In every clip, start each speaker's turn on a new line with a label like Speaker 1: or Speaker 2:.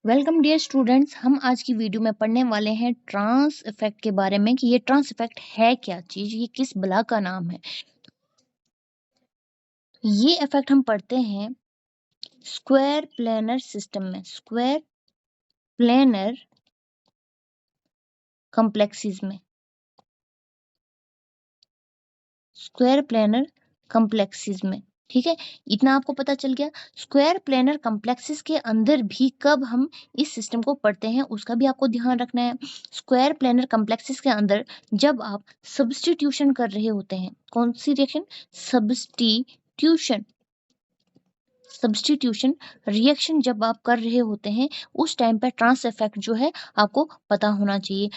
Speaker 1: Welcome dear students. हम आज की वीडियो में पढ़ने वाले हैं ट्रांस इफेक्ट के बारे में कि ये ट्रांस इफेक्ट है क्या चीज, ये किस बला का नाम है। ये इफेक्ट हम पढ़ते हैं स्क्वायर प्लेनर सिस्टम में, स्क्वायर प्लेनर कॉम्प्लेक्सेस में, स्क्वायर प्लेनर कॉम्प्लेक्सेस में। ठीक है, इतना आपको पता चल गया। स्क्वायर प्लेनर कॉम्प्लेक्सेस के अंदर भी कब हम इस सिस्टम को पढ़ते हैं उसका भी आपको ध्यान रखना है। स्क्वायर प्लेनर कॉम्प्लेक्सेस के अंदर जब आप सब्स्टिट्यूशन कर रहे होते हैं, कौन सी रिएक्शन? सब्स्टिट्यूशन। सब्स्टिट्यूशन रिएक्शन जब आप कर रहे होते हैं उस टाइम पे ट्रांस इफेक्ट जो है आपको पता होना चाहिए।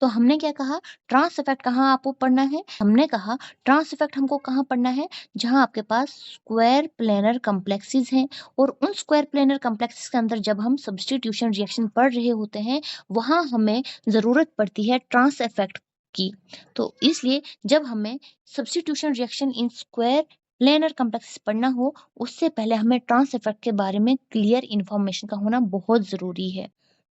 Speaker 1: तो हमने क्या कहा, ट्रांस इफेक्ट कहाँ आपको पढ़ना है? हमने कहा ट्रांस इफेक्ट हमको कहाँ पढ़ना है? जहाँ आपके पास स्क्वायर प्लेनर कॉम्प्लेक्सेस हैं और उन स्क्वायर प्लेनर कॉम्प्लेक्सेस के अंदर जब हम सब्स्टिट्यूशन रिएक्शन पढ़ रहे होते हैं वहां हमें जरूरत पड़ती है ट्रांस इफेक्ट की। तो इसलिए जब हमें substitution reaction in square planar complexes पढ़ना हो उससे पहले हमें ट्रांस इफेक्ट के बारे में क्लियर इंफॉर्मेशन का होना बहुत जरूरी है।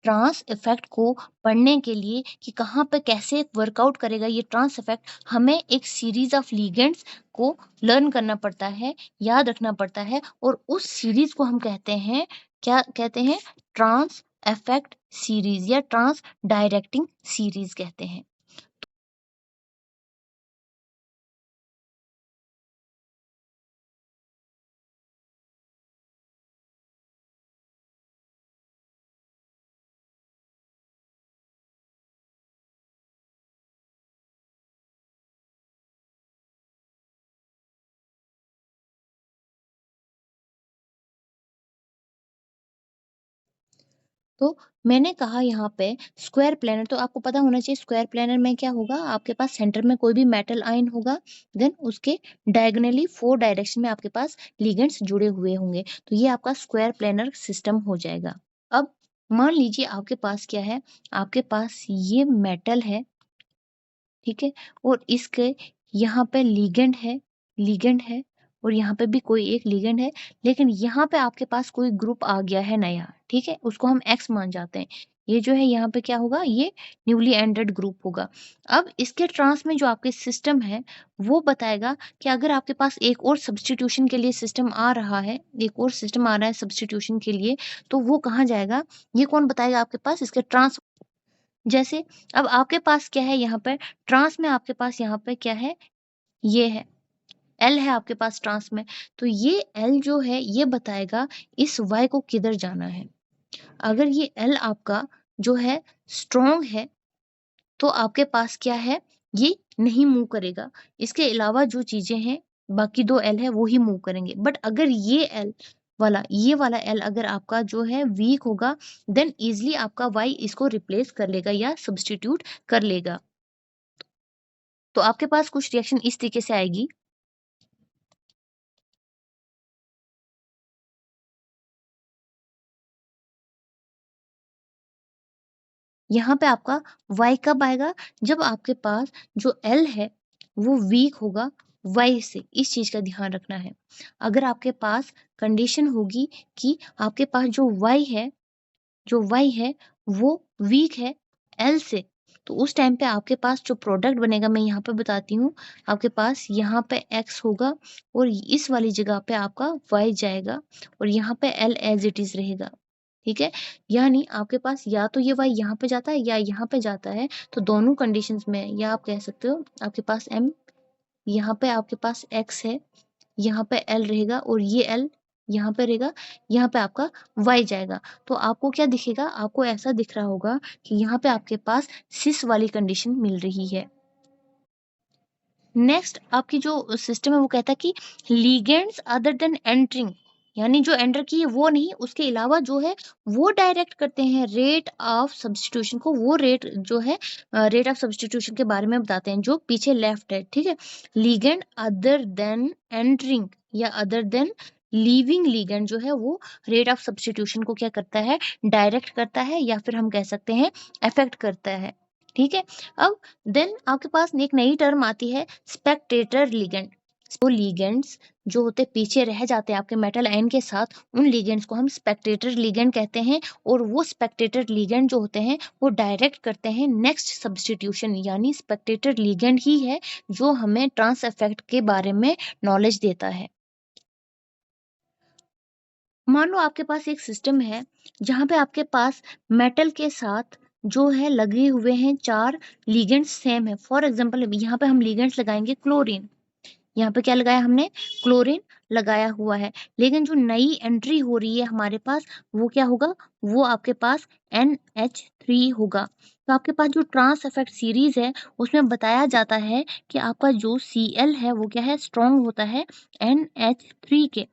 Speaker 1: ट्रांस इफेक्ट को पढ़ने के लिए कि कहाँ पे कैसे वर्कआउट करेगा ये ट्रांस इफेक्ट, हमें एक सीरीज ऑफ लिगेंड्स को लर्न करना पड़ता है, याद रखना पड़ता है, और उस सीरीज को हम कहते हैं, क्या कहते हैं? ट्रांस इफेक्ट सीरीज या ट्रांस डायरेक्टिंग सीरीज कहते हैं। तो मैंने कहा यहाँ पे स्क्वायर प्लेनर, तो आपको पता होना चाहिए स्क्वायर प्लेनर में क्या होगा। आपके पास सेंटर में कोई भी मेटल आयन होगा, देन उसके डायगोनली 4 डायरेक्शन में आपके पास लिगेंड्स जुड़े हुए होंगे, तो ये आपका स्क्वायर प्लेनर सिस्टम हो जाएगा। अब मान लीजिए आपके पास क्या है, आपके पास ये मेटल है, ठीक है, और इसके यहाँ पे लिगेंड है, लिगेंड है, और यहाँ पे भी कोई एक लिगेंड है, लेकिन यहाँ पे आपके पास कोई ग्रुप आ गया है नया, ठीक है, उसको हम एक्स मान जाते हैं। ये जो है यहाँ पे क्या होगा, ये न्यूली एंडेड ग्रुप होगा। अब इसके ट्रांस में जो आपके सिस्टम है वो बताएगा कि अगर आपके पास एक और सब्स्टिट्यूशन के लिए सिस्टम आ रहा है, एक और सिस्टम आ रहा है सब्स्टिट्यूशन के लिए, तो वो कहाँ जाएगा, ये कौन बताएगा आपके पास? इसके ट्रांस। जैसे अब आपके पास क्या है यहाँ पे ट्रांस में, आपके पास यहाँ पे क्या है, ये है एल है आपके पास ट्रांस में, तो ये एल जो है ये बताएगा इस वाई को किधर जाना है। अगर ये एल आपका जो है स्ट्रॉन्ग है तो आपके पास क्या है, ये नहीं मूव करेगा। इसके अलावा जो चीजें हैं, बाकी 2 एल है वो ही मूव करेंगे। बट अगर ये एल वाला, ये वाला एल अगर आपका जो है वीक होगा, देन इजिली आपका वाई इसको रिप्लेस कर लेगा या सब्स्टिट्यूट कर लेगा। तो आपके पास कुछ रिएक्शन इस तरीके से आएगी। यहाँ पे आपका y कब आएगा, जब आपके पास जो L है वो वीक होगा y से। इस चीज का ध्यान रखना है। अगर आपके पास कंडीशन होगी कि आपके पास जो y है, जो y है वो वीक है L से, तो उस टाइम पे आपके पास जो प्रोडक्ट बनेगा, मैं यहाँ पे बताती हूँ, आपके पास यहाँ पे x होगा और इस वाली जगह पे आपका y जाएगा और यहाँ पे L एज इट इज रहेगा। ठीक है, यानी आपके पास या तो ये y यहाँ पे जाता है या यहाँ पे जाता है, तो दोनों कंडीशंस में, या आप कह सकते हो आपके पास m, यहाँ पे आपके पास x है, यहाँ पे l रहेगा और ये l यहाँ पे रहेगा, यहाँ पे आपका y जाएगा। तो आपको क्या दिखेगा, आपको ऐसा दिख रहा होगा कि यहाँ पे आपके पास सिस वाली कंडीशन मिल रही है। नेक्स्ट आपकी जो सिस्टम है वो कहता है कि लिगेंड्स अदर देन एंटरिंग, यानी जो एंटर की है वो नहीं, उसके अलावा जो है वो डायरेक्ट करते हैं रेट ऑफ सब्स्टिट्यूशन को। वो रेट जो है, रेट ऑफ सब्स्टिट्यूशन के बारे में बताते हैं, जो पीछे लेफ्ट है। ठीक है, लिगेंड अदर देन एंटरिंग या अदर देन लीविंग लिगेंड जो है वो रेट ऑफ सब्स्टिट्यूशन को क्या करता है, डायरेक्ट करता है, या फिर हम कह सकते हैं अफेक्ट करता है। ठीक है, अब देन आपके पास एक नई टर्म आती है स्पेक्टेटर लिगेंड। वो लिगेंड्स जो होते पीछे रह जाते हैं आपके मेटल आयन के साथ, उन लिगेंड्स को हम स्पेक्टेटर लिगेंड कहते हैं। और वो स्पेक्टेटर लिगेंड जो होते हैं वो डायरेक्ट करते हैं नेक्स्ट सब्स्टिट्यूशन, यानी स्पेक्टेटर लिगेंड ही है जो हमें ट्रांस इफेक्ट के बारे में नॉलेज देता है। मान लो आपके पास एक सिस्टम है जहां पे आपके पास मेटल के साथ जो है लगे हुए हैं 4 लिगेंड्स सेम है। फॉर एग्जांपल यहाँ पे हम लिगेंड्स लगाएंगे क्लोरीन, यहाँ पे क्या लगाया हमने, क्लोरीन लगाया हुआ है। लेकिन जो नई एंट्री हो रही है हमारे पास वो क्या होगा, वो आपके पास NH3 होगा। तो आपके पास जो ट्रांस इफेक्ट सीरीज है उसमें बताया जाता है कि आपका जो Cl है वो क्या है, स्ट्रॉन्ग होता है NH3 के।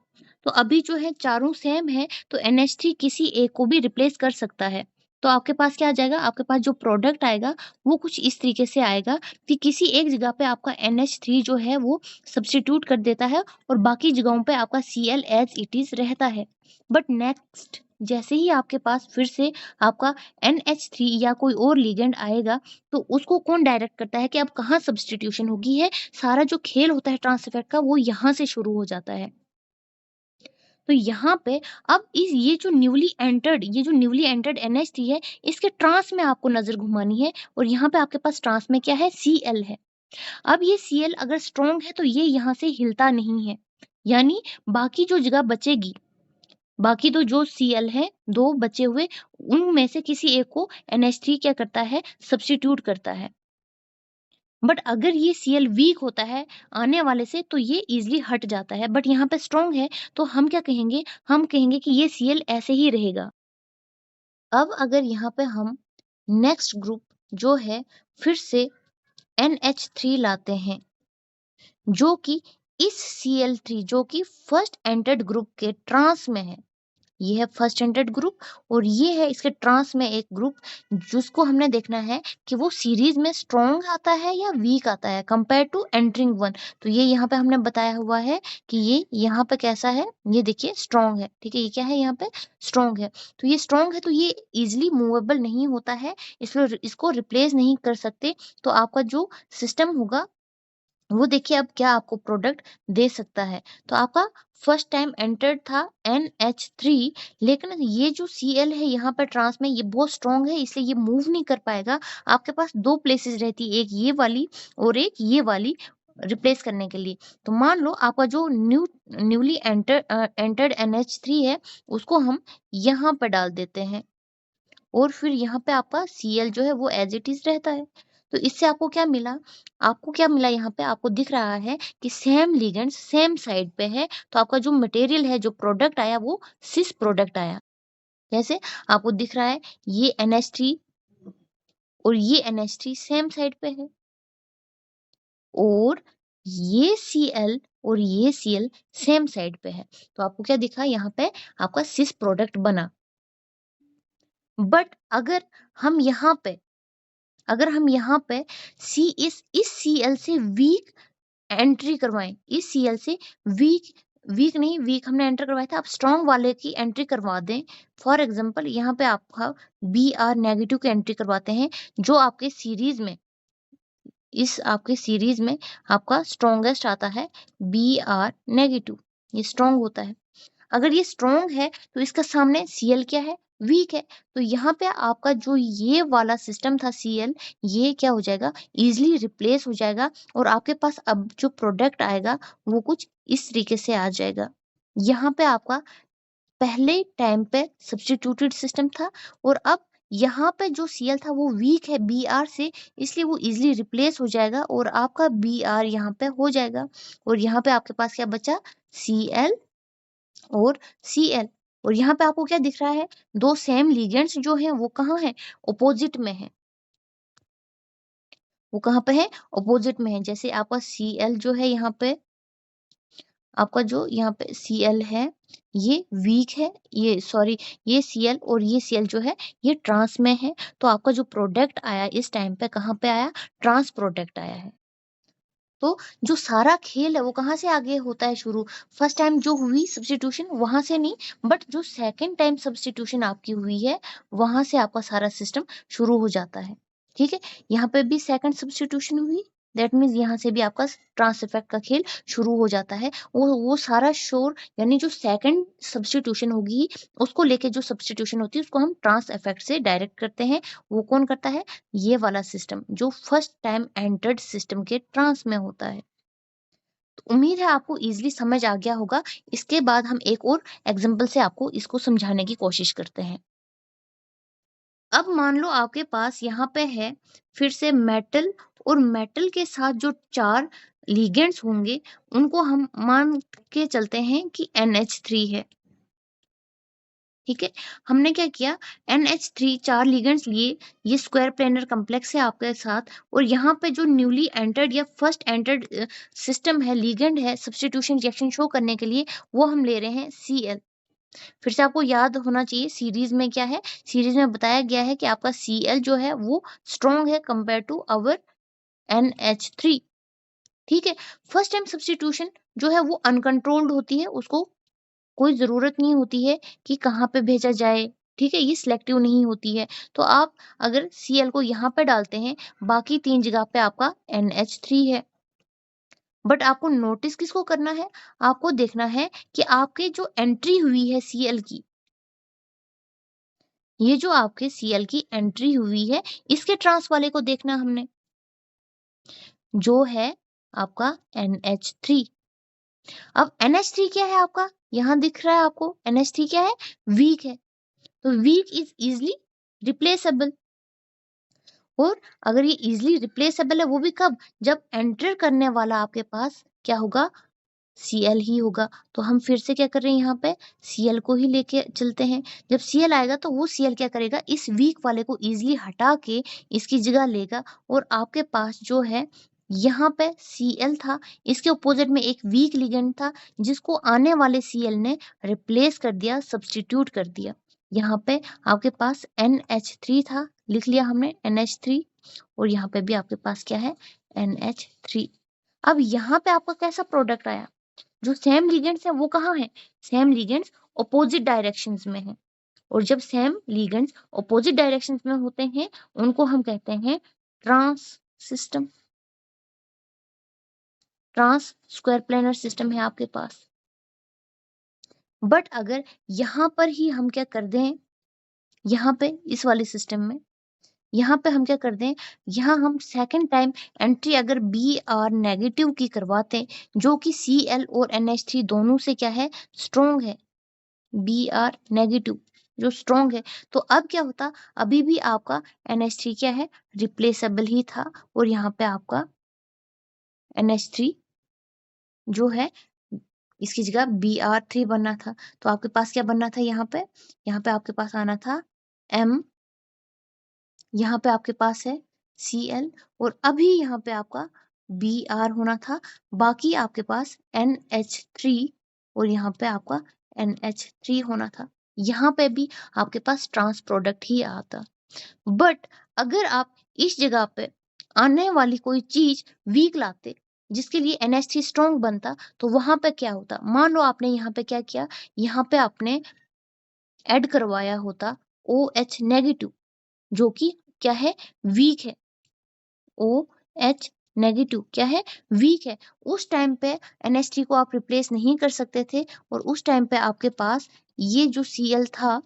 Speaker 1: तो अभी जो है चारों सेम है तो NH3 किसी एक को भी रिप्लेस कर सकता है। तो आपके पास क्या आ जाएगा, आपके पास जो प्रोडक्ट आएगा वो कुछ इस तरीके से आएगा कि किसी एक जगह पे आपका NH3 जो है वो सब्स्टिट्यूट कर देता है और बाकी जगहों पे आपका Cl एज इट इज रहता है। बट नेक्स्ट जैसे ही आपके पास फिर से आपका NH3 या कोई और लिगेंड आएगा तो उसको कौन डायरेक्ट करता है कि अब कहाँ सब्स्टिट्यूशन होगी है, सारा जो खेल होता है ट्रांस इफेक्ट का वो यहाँ से शुरू हो जाता है। तो यहाँ पे अब इस ये जो न्यूली एंटर्ड NH3 है इसके ट्रांस में आपको नजर घुमानी है और यहाँ पे आपके पास ट्रांस में क्या है, Cl है। अब ये Cl अगर स्ट्रॉन्ग है तो ये यहाँ से हिलता नहीं है, यानी बाकी जो जगह बचेगी, बाकी तो जो Cl है दो बचे हुए उनमें से किसी एक को NH3 क्या करता है, सब्स्टिट्यूट करता है। बट अगर ये Cl वीक होता है आने वाले से तो ये इजिली हट जाता है, बट यहाँ पे स्ट्रॉन्ग है तो हम क्या कहेंगे, हम कहेंगे कि ये Cl ऐसे ही रहेगा। अब अगर यहाँ पे हम नेक्स्ट ग्रुप जो है फिर से NH3 लाते हैं जो कि इस Cl3 जो कि फर्स्ट एंटर्ड ग्रुप के ट्रांस में है, ये है फर्स्ट एंटर्ड ग्रुप और ये है इसके ट्रांस में एक ग्रुप, जिसको हमने देखना है कि वो सीरीज में स्ट्रॉन्ग आता है या वीक आता है कंपेयर टू एंटरिंग वन। तो ये यहाँ पे हमने बताया हुआ है कि ये यहाँ पे कैसा है, ये देखिए स्ट्रॉन्ग है, ठीक है, ये क्या है यहाँ पे, स्ट्रॉन्ग है। तो ये स्ट्रॉन्ग है तो ये इजिली मूवेबल नहीं होता है, इसलिए इसको रिप्लेस नहीं कर सकते। तो आपका जो सिस्टम होगा वो देखिए अब क्या आपको प्रोडक्ट दे सकता है। तो आपका फर्स्ट टाइम एंटर्ड था NH3, लेकिन ये जो Cl है यहाँ पर ट्रांस में ये बहुत स्ट्रॉन्ग है इसलिए ये मूव नहीं कर पाएगा। आपके पास दो प्लेसेस रहती है, एक ये वाली और एक ये वाली रिप्लेस करने के लिए। तो मान लो आपका जो न्यूली एंटर्ड NH3 है उसको हम यहाँ पर डाल देते हैं और फिर यहाँ पे आपका Cl जो है वो एज इट इज रहता है। तो इससे आपको क्या मिला, आपको क्या मिला, यहाँ पे आपको दिख रहा है कि सेम लिगेंड सेम साइड पे है। तो आपका जो मटेरियल है, जो प्रोडक्ट आया वो सिस प्रोडक्ट आया। कैसे, आपको दिख रहा है ये NH3 और ये NH3 सेम साइड पे है और ये Cl और ये Cl सेम साइड पे है। तो आपको क्या दिखा, यहाँ पे आपका सिस प्रोडक्ट बना। बट अगर हम यहाँ पे इस Cl से वीक एंट्री करवाएं, इस Cl से वीक हमने एंटर करवाया था, आप स्ट्रॉन्ग वाले की एंट्री करवा दें। फॉर एग्जांपल यहाँ पे आपका Br नेगेटिव की एंट्री करवाते हैं जो आपके सीरीज में, इस आपके सीरीज में आपका स्ट्रॉन्गेस्ट आता है Br नेगेटिव, ये स्ट्रॉन्ग होता है। अगर ये स्ट्रॉन्ग है तो इसका सामने Cl क्या है, वीक है। तो यहाँ पे आपका जो ये वाला सिस्टम था Cl, ये क्या हो जाएगा, इजिली रिप्लेस हो जाएगा और आपके पास अब जो प्रोडक्ट आएगा वो कुछ इस तरीके से आ जाएगा। यहाँ पे आपका पहले टाइम पे सब्स्टिट्यूटेड सिस्टम था और अब यहाँ पे जो Cl था वो वीक है Br से, इसलिए वो इजिली रिप्लेस हो जाएगा और आपका Br यहाँ पे हो जाएगा और यहाँ पे आपके पास क्या बचा, Cl और Cl। और यहाँ पे आपको क्या दिख रहा है, दो सेम लिगेंड्स जो हैं वो कहाँ हैं, ऑपोजिट में है। वो कहाँ पे है, ऑपोजिट में है। जैसे आपका Cl जो है यहाँ पे, आपका जो यहाँ पे Cl है ये वीक है, ये सॉरी ये Cl और ये Cl जो है ये ट्रांस में है। तो आपका जो प्रोडक्ट आया इस टाइम पे कहाँ पे आया, ट्रांस प्रोडक्ट आया है। तो जो सारा खेल है वो कहाँ से आगे होता है शुरू, फर्स्ट टाइम जो हुई सब्स्टिट्यूशन वहां से नहीं, बट जो सेकंड टाइम सब्स्टिट्यूशन आपकी हुई है वहां से आपका सारा सिस्टम शुरू हो जाता है। ठीक है, यहाँ पे भी सेकंड सब्स्टिट्यूशन हुई, दैट मीन्स यहाँ से भी आपका ट्रांस इफेक्ट का खेल शुरू हो जाता है। वो सारा शोर यानी जो सेकंड सब्स्टिट्यूशन होगी उसको लेके जो सब्स्टिट्यूशन होती है उसको हम ट्रांस इफेक्ट से डायरेक्ट करते हैं। वो कौन करता है? ये वाला सिस्टम जो फर्स्ट टाइम एंटर्ड सिस्टम के ट्रांस में होता है। तो उम्मीद है आपको इजीली समझ आ गया होगा। इसके बाद हम एक और एग्जांपल से आपको इसको समझाने की कोशिश करते हैं। अब मान लो आपके पास यहाँ पे है फिर से मेटल, और मेटल के साथ जो 4 लिगेंड्स होंगे उनको हम मान के चलते हैं कि NH3 है। ठीक है, हमने क्या किया, NH3 4 लिगेंड्स लिए, ये स्क्वायर प्लेनर कॉम्प्लेक्स है आपके साथ, और यहाँ पे जो न्यूली एंटर्ड या फर्स्ट एंटर्ड सिस्टम है, लिगेंड है सब्स्टिट्यूशन रिएक्शन शो करने के लिए, वो हम ले रहे हैं Cl। फिर से आपको याद होना चाहिए सीरीज में क्या है, सीरीज में बताया गया है कि आपका Cl जो है वो स्ट्रॉन्ग है कंपेयर टू अवर NH3। ठीक है, फर्स्ट टाइम सब्स्टिट्यूशन जो है वो अनकंट्रोल्ड होती है, उसको कोई जरूरत नहीं होती है कि कहाँ पे भेजा जाए। ठीक है, ये सिलेक्टिव नहीं होती है। तो आप अगर Cl को यहाँ पे डालते हैं, बाकी 3 जगह पे आपका NH3 है। बट आपको नोटिस किसको करना है, आपको देखना है कि आपके जो एंट्री हुई है Cl की, ये जो आपके Cl की एंट्री हुई है, इसके ट्रांस वाले को देखना हमने, जो है आपका NH3। अब NH3 क्या है आपका, यहाँ दिख रहा है आपको NH3 क्या है, वीक है। तो वीक इज इजली रिप्लेसेबल, और अगर ये इजली रिप्लेसेबल है वो भी कब, जब एंटर करने वाला आपके पास क्या होगा, Cl ही होगा। तो हम फिर से क्या कर रहे हैं, यहाँ पे Cl को ही लेके चलते हैं। जब Cl आएगा तो वो Cl क्या करेगा, इस वीक वाले को इजिली हटा के इसकी जगह लेगा, और आपके पास जो है यहाँ पे Cl था, इसके अपोजिट में एक वीक लिगेंड था जिसको आने वाले Cl ने रिप्लेस कर दिया, सब्स्टिट्यूट कर दिया। यहाँ पे आपके पास NH3 था, लिख लिया हमने NH3, और यहाँ पे भी आपके पास क्या है, NH3। अब यहाँ पे आपका कैसा प्रोडक्ट आया, जो सेम लिगेंड्स है वो कहाँ है, सेम लिगेंड्स ऑपोजिट डायरेक्शंस में है, और जब सेम लिगेंड्स ऑपोजिट डायरेक्शंस में होते हैं उनको हम कहते हैं trans system. Trans square planar system है आपके पास। बट अगर यहाँ पर ही हम क्या कर दें, यहाँ पे इस वाले सिस्टम में यहाँ पे हम क्या कर दें, यहाँ हम सेकंड टाइम एंट्री अगर Br नेगेटिव की करवाते, जो कि Cl और NH3 दोनों से क्या है, स्ट्रॉन्ग है, Br नेगेटिव जो स्ट्रॉन्ग है, तो अब क्या होता, अभी भी आपका NH3 क्या है, रिप्लेसेबल ही था, और यहाँ पे आपका NH3 जो है इसकी जगह Br3 बनना था। तो आपके पास क्या बनना था, यहाँ पे आपके पास आना था M, यहाँ पे आपके पास है Cl, और अभी यहाँ पे आपका Br होना था, बाकी आपके पास NH3, और यहाँ पे आपका NH3 होना था। यहाँ पे भी आपके पास ट्रांस प्रोडक्ट ही आता। बट अगर आप इस जगह पे आने वाली कोई चीज वीक लाते जिसके लिए NH3 स्ट्रॉन्ग बनता, तो वहां पे क्या होता, मान लो आपने यहाँ पे क्या किया, यहाँ पे आपने ऐड करवाया होता OH नेगेटिव, जो कि क्या है, वीक है। OH नेगेटिव क्या है, वीक है। उस टाइम पे NH3 को आप रिप्लेस नहीं कर सकते थे, और उस टाइम पे आपके पास ये जो Cl था,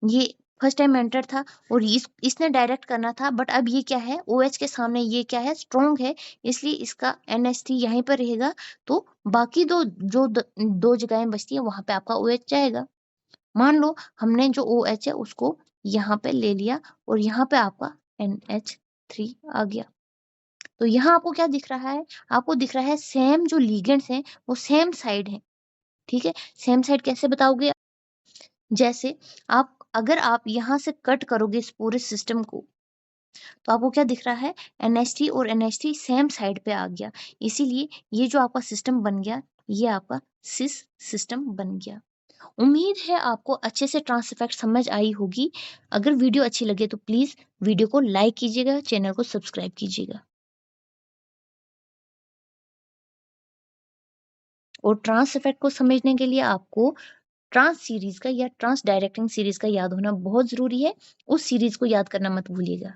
Speaker 1: ये फर्स्ट टाइम एंटर था, और इसने डायरेक्ट करना था, बट अब ये क्या है, OH के सामने ये क्या है, स्ट्रॉन्ग है, इसलिए इसका NH3 यहीं पर रहेगा। तो बाकी दो जगहें बचती है वहां पे आपका OH जाएगा। मान लो हमने जो OH है उसको यहाँ पे ले लिया, और यहाँ पे आपका NH3 आ गया। तो यहाँ आपको क्या दिख रहा है, आपको दिख रहा है सेम जो लिगेंड्स हैं वो सेम साइड है। ठीक है, सेम साइड कैसे बताओगे, जैसे अगर आप यहाँ से कट करोगे इस पूरे सिस्टम को, तो आपको क्या दिख रहा है, NH3 और NH3 सेम साइड पे आ गया, इसीलिए ये जो आपका सिस्टम बन गया, ये आपका सिस सिस्टम बन गया। उम्मीद है आपको अच्छे से ट्रांस इफेक्ट समझ आई होगी। अगर वीडियो अच्छी लगे तो प्लीज वीडियो को लाइक कीजिएगा, चैनल को सब्सक्राइब कीजिएगा, और ट्रांस इफेक्ट को समझने के लिए आपको ट्रांस सीरीज का या ट्रांस डायरेक्टिंग सीरीज का याद होना बहुत जरूरी है। उस सीरीज को याद करना मत भूलिएगा।